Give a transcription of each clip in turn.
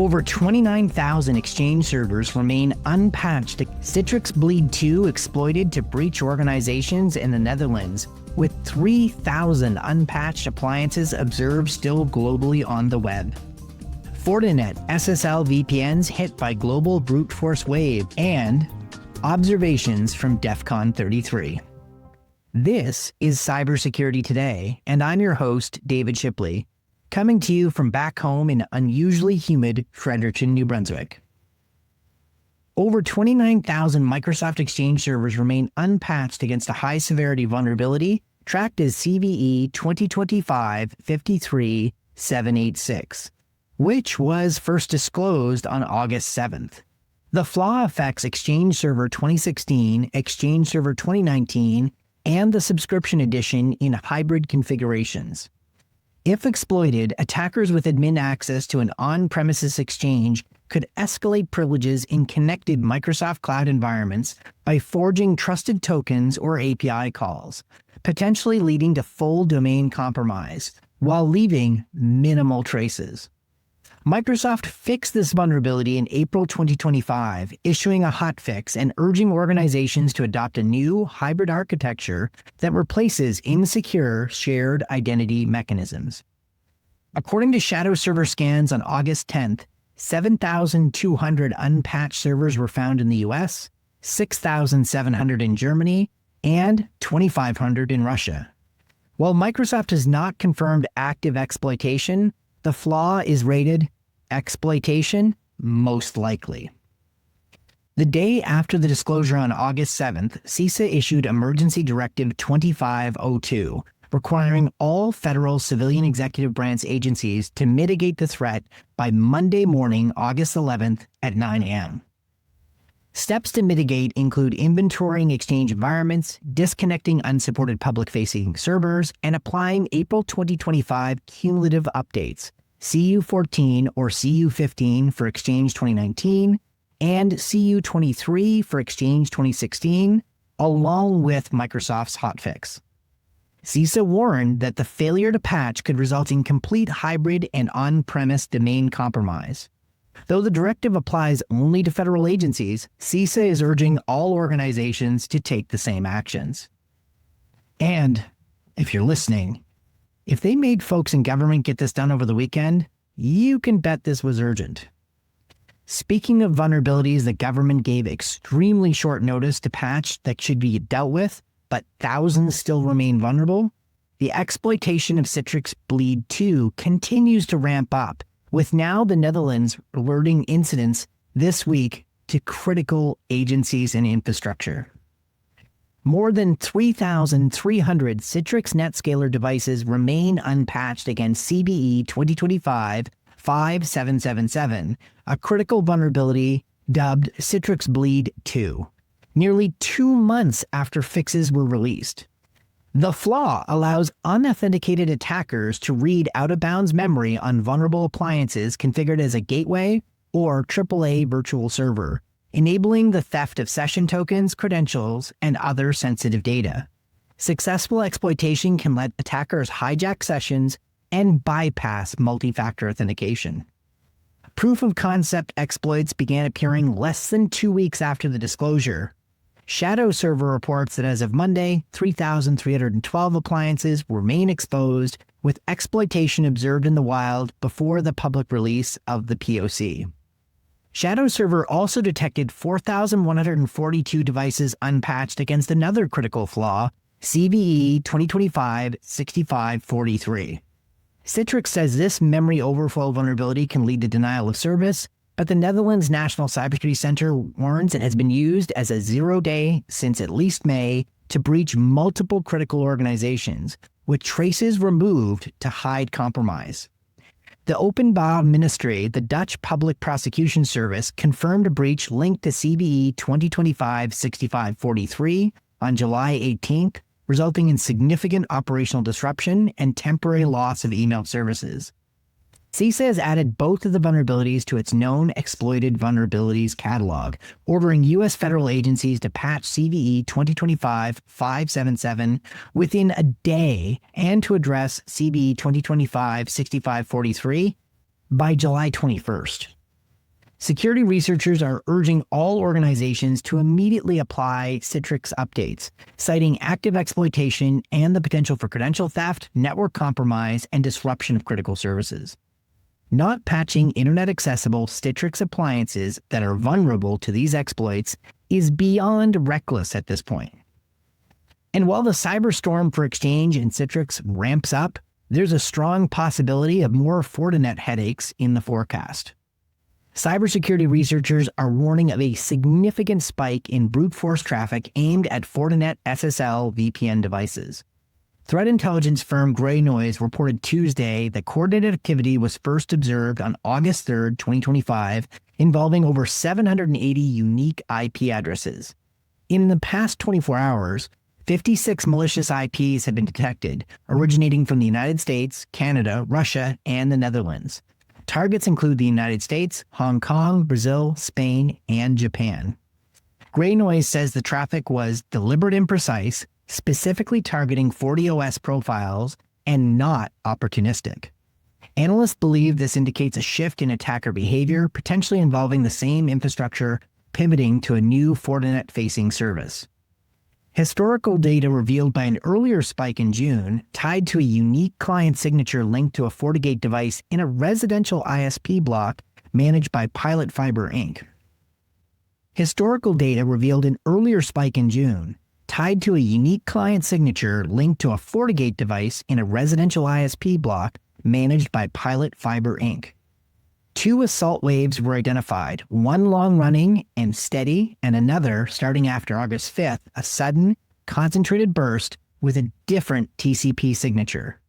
Over 29,000 Exchange servers remain unpatched. Citrix Bleed Two exploited to breach organizations in the Netherlands, with 3,000 unpatched appliances observed still globally on the web. Fortinet SSL VPNs hit by global brute force wave, and observations from DEFCON 33. This is Cybersecurity Today, and I'm your host, David Shipley, coming to you from back home in unusually humid Fredericton, New Brunswick. Over 29,000 Microsoft Exchange servers remain unpatched against a high-severity vulnerability tracked as CVE 2025-53786, which was first disclosed on August 7th. The flaw affects Exchange Server 2016, Exchange Server 2019, and the subscription edition in hybrid configurations. If exploited, attackers with admin access to an on-premises Exchange could escalate privileges in connected Microsoft Cloud environments by forging trusted tokens or API calls, potentially leading to full domain compromise, while leaving minimal traces. Microsoft fixed this vulnerability in April 2025, issuing a hotfix and urging organizations to adopt a new hybrid architecture that replaces insecure shared identity mechanisms. According to Shadow Server scans on August 10th, 7,200 unpatched servers were found in the US, 6,700 in Germany, and 2,500 in Russia. While Microsoft has not confirmed active exploitation, the flaw is rated exploitation most likely. The day after the disclosure on August 7th, CISA issued Emergency Directive 2502, requiring all federal civilian executive branch agencies to mitigate the threat by Monday morning, August 11th at 9 a.m. Steps to mitigate include inventorying Exchange environments, disconnecting unsupported public-facing servers, and applying April 2025 cumulative updates, CU14 or CU15 for Exchange 2019, and CU23 for Exchange 2016, along with Microsoft's hotfix. CISA warned that the failure to patch could result in complete hybrid and on-premise domain compromise. Though the directive applies only to federal agencies, CISA is urging all organizations to take the same actions. And, if you're listening, if they made folks in government get this done over the weekend, you can bet this was urgent. Speaking of vulnerabilities the government gave extremely short notice to patch that should be dealt with, but thousands still remain vulnerable, the exploitation of Citrix Bleed Two continues to ramp up, with now the Netherlands alerting incidents this week to critical agencies and infrastructure. More than 3,300 Citrix NetScaler devices remain unpatched against CVE 2025-5777, a critical vulnerability dubbed Citrix Bleed Two, nearly 2 months after fixes were released. The flaw allows unauthenticated attackers to read out-of-bounds memory on vulnerable appliances configured as a gateway or AAA virtual server, enabling the theft of session tokens, credentials, and other sensitive data. Successful exploitation can let attackers hijack sessions and bypass multi-factor authentication. Proof-of-concept exploits began appearing less than 2 weeks after the disclosure. Shadow Server reports that as of Monday, 3,312 appliances remain exposed, with exploitation observed in the wild before the public release of the POC. Shadow Server also detected 4,142 devices unpatched against another critical flaw, CVE 2025-6543. Citrix says this memory overflow vulnerability can lead to denial of service, but the Netherlands National Cybersecurity Center warns it has been used as a zero-day since at least May to breach multiple critical organizations, with traces removed to hide compromise. The Openbaar Ministry, the Dutch Public Prosecution Service, confirmed a breach linked to CVE 2025-6543 on July 18th, resulting in significant operational disruption and temporary loss of email services. CISA has added both of the vulnerabilities to its known exploited vulnerabilities catalog, ordering U.S. federal agencies to patch CVE 2025-577 within a day and to address CVE 2025-6543 by July 21st. Security researchers are urging all organizations to immediately apply Citrix updates, citing active exploitation and the potential for credential theft, network compromise, and disruption of critical services. Not patching internet-accessible Citrix appliances that are vulnerable to these exploits is beyond reckless at this point. And while the cyberstorm for Exchange and Citrix ramps up, there's a strong possibility of more Fortinet headaches in the forecast. Cybersecurity researchers are warning of a significant spike in brute force traffic aimed at Fortinet SSL VPN devices. Threat intelligence firm Grey Noise reported Tuesday that coordinated activity was first observed on August 3, 2025, involving over 780 unique IP addresses. In the past 24 hours, 56 malicious IPs have been detected, originating from the United States, Canada, Russia, and the Netherlands. Targets include the United States, Hong Kong, Brazil, Spain, and Japan. Grey Noise says the traffic was deliberate and precise, specifically targeting FortiOS profiles and not opportunistic. Analysts believe this indicates a shift in attacker behavior, potentially involving the same infrastructure pivoting to a new Fortinet-facing service. Historical data revealed by an earlier spike in June tied to a unique client signature linked to a FortiGate device in a residential ISP block managed by Pilot Fiber Inc. Historical data revealed an earlier spike in June tied to a unique client signature linked to a FortiGate device in a residential ISP block managed by Pilot Fiber Inc. 2 assault waves were identified, one long-running and steady, and another, starting after August 5th, a sudden, concentrated burst with a different TCP signature.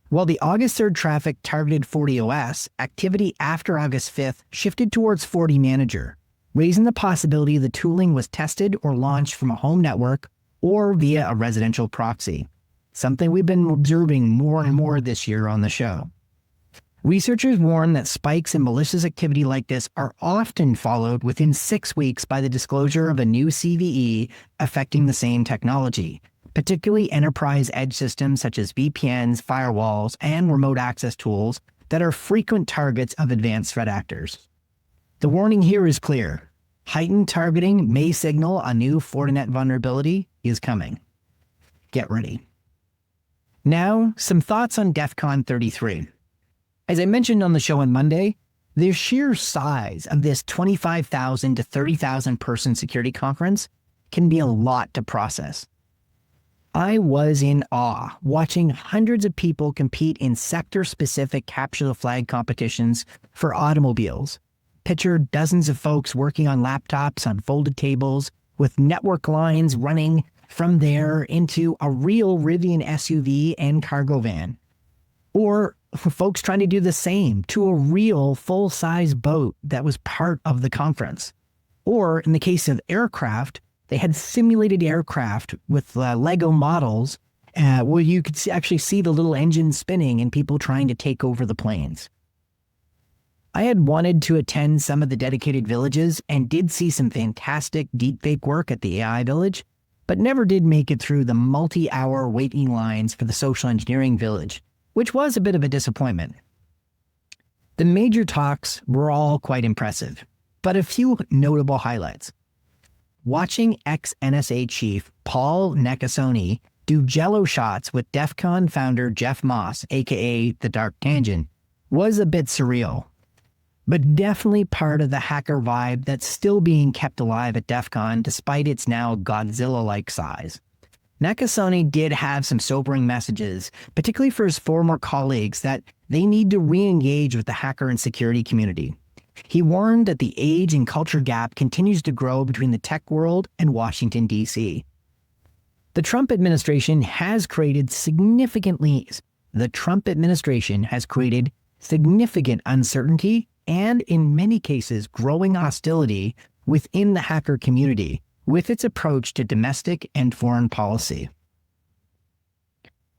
While the August 3rd traffic targeted FortiOS, activity after August 5th shifted towards FortiManager, raising the possibility the tooling was tested or launched from a home network or via a residential proxy, something we've been observing more and more this year on the show. Researchers warn that spikes in malicious activity like this are often followed within 6 weeks by the disclosure of a new CVE affecting the same technology, particularly enterprise edge systems such as VPNs, firewalls, and remote access tools that are frequent targets of advanced threat actors. The warning here is clear. Heightened targeting may signal a new Fortinet vulnerability is coming. Get ready. Now, some thoughts on DEFCON 33. As I mentioned on the show on Monday, the sheer size of this 25,000 to 30,000 person security conference can be a lot to process. I was in awe watching hundreds of people compete in sector-specific capture the flag competitions for automobiles. Picture dozens of folks working on laptops on folded tables with network lines running from there into a real Rivian SUV and cargo van. Or folks trying to do the same to a real full-size boat that was part of the conference. Or in the case of aircraft, they had simulated aircraft with Lego models where you could actually see the little engine spinning and people trying to take over the planes. I had wanted to attend some of the dedicated villages and did see some fantastic deepfake work at the AI village, but never did make it through the multi-hour waiting lines for the social engineering village, which was a bit of a disappointment. The major talks were all quite impressive, but a few notable highlights. Watching ex-NSA chief Paul Nakasone do jello shots with DEFCON founder Jeff Moss, aka The Dark Tangent, was a bit surreal, but definitely part of the hacker vibe that's still being kept alive at DEFCON despite its now Godzilla-like size. Nakasone did have some sobering messages, particularly for his former colleagues, that they need to re-engage with the hacker and security community. He warned that the age and culture gap continues to grow between the tech world and Washington, D.C. The Trump administration has created significant uncertainty and, in many cases, growing hostility within the hacker community with its approach to domestic and foreign policy.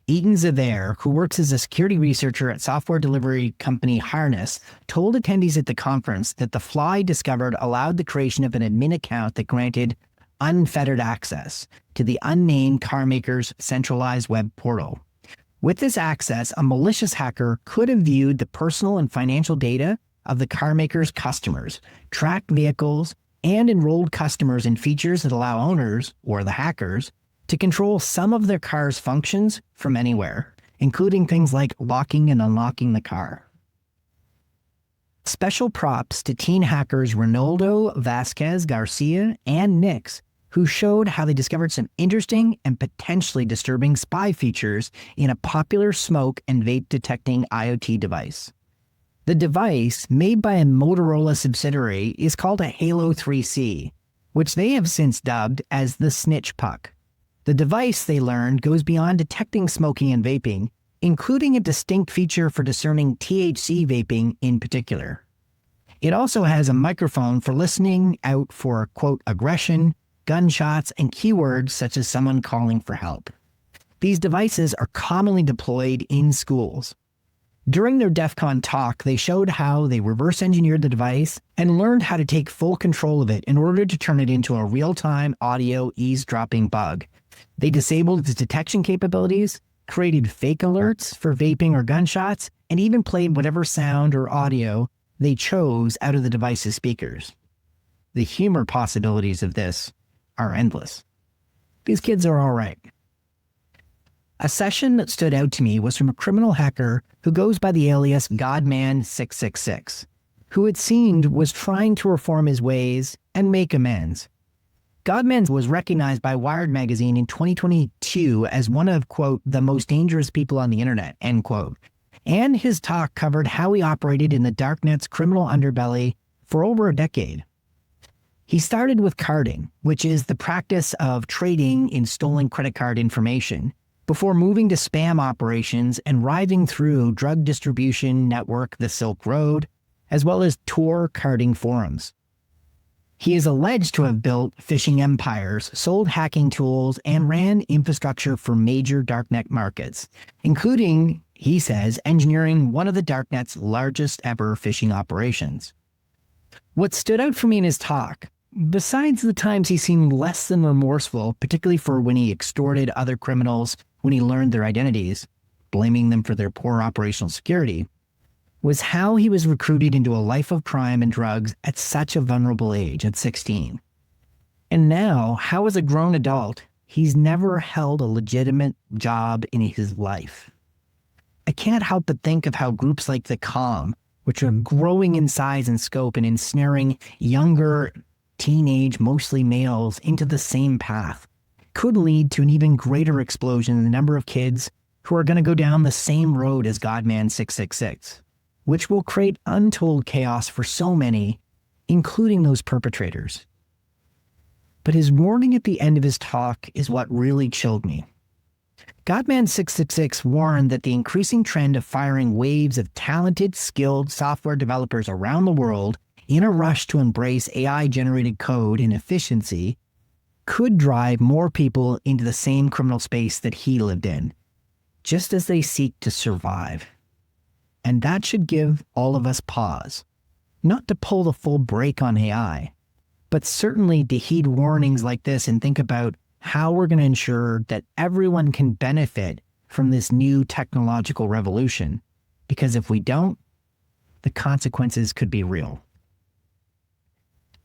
Eaton Zavere, who works as a security researcher at software delivery company Harness, told attendees at the conference that the flaw he discovered allowed the creation of an admin account that granted unfettered access to the unnamed carmaker's centralized web portal. With this access, a malicious hacker could have viewed the personal and financial data of the car maker's customers, tracked vehicles, and enrolled customers in features that allow owners, or the hackers, to control some of their car's functions from anywhere, including things like locking and unlocking the car. Special props to teen hackers Ronaldo, Vasquez, Garcia, and Nix, who showed how they discovered some interesting and potentially disturbing spy features in a popular smoke and vape detecting IoT device. The device, made by a Motorola subsidiary, is called a Halo 3C, which they have since dubbed as the Snitch Puck. The device, they learned, goes beyond detecting smoking and vaping, including a distinct feature for discerning THC vaping in particular. It also has a microphone for listening out for, quote, aggression, gunshots, and keywords such as someone calling for help. These devices are commonly deployed in schools. During their DEFCON talk, they showed how they reverse engineered the device and learned how to take full control of it in order to turn it into a real-time audio eavesdropping bug. They disabled its detection capabilities, created fake alerts for vaping or gunshots, and even played whatever sound or audio they chose out of the device's speakers. The humor possibilities of this are endless. These kids are all right. A session that stood out to me was from a criminal hacker who goes by the alias Godman666, who it seemed was trying to reform his ways and make amends. Godman was recognized by Wired magazine in 2022 as one of, quote, the most dangerous people on the internet, end quote. And his talk covered how he operated in the darknet's criminal underbelly for over a decade. He started with carding, which is the practice of trading in stolen credit card information, before moving to spam operations and riving through drug distribution network the Silk Road, as well as Tor carding forums. He is alleged to have built phishing empires, sold hacking tools, and ran infrastructure for major darknet markets, including, he says, engineering one of the darknet's largest ever phishing operations. What stood out for me in his talk, besides the times he seemed less than remorseful, particularly for when he extorted other criminals when he learned their identities, blaming them for their poor operational security, was how he was recruited into a life of crime and drugs at such a vulnerable age, at 16. And now, how as a grown adult, he's never held a legitimate job in his life. I can't help but think of how groups like the COM, which are growing in size and scope and ensnaring younger, teenage, mostly males into the same path, could lead to an even greater explosion in the number of kids who are going to go down the same road as Godman666, which will create untold chaos for so many, including those perpetrators. But his warning at the end of his talk is what really chilled me. Godman666 warned that the increasing trend of firing waves of talented, skilled software developers around the world in a rush to embrace AI-generated code and efficiency could drive more people into the same criminal space that he lived in, just as they seek to survive. And that should give all of us pause, not to pull the full brake on AI, but certainly to heed warnings like this and think about how we're going to ensure that everyone can benefit from this new technological revolution. Because if we don't, the consequences could be real.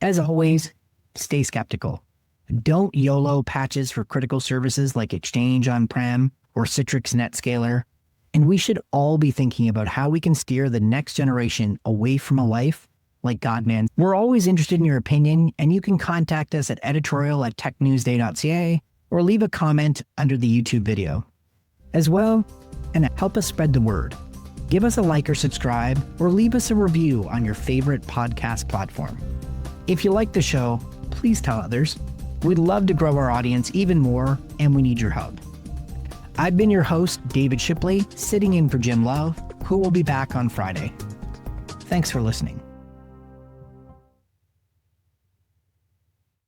As always, stay skeptical. Don't YOLO patches for critical services like Exchange on-prem or Citrix NetScaler. And we should all be thinking about how we can steer the next generation away from a life like Godman. We're always interested in your opinion, and you can contact us at editorial@technewsday.ca or leave a comment under the YouTube video. As well, and help us spread the word. Give us a like or subscribe, or leave us a review on your favorite podcast platform. If you like the show, please tell others. We'd love to grow our audience even more, and we need your help. I've been your host, David Shipley, sitting in for Jim Love, who will be back on Friday. Thanks for listening.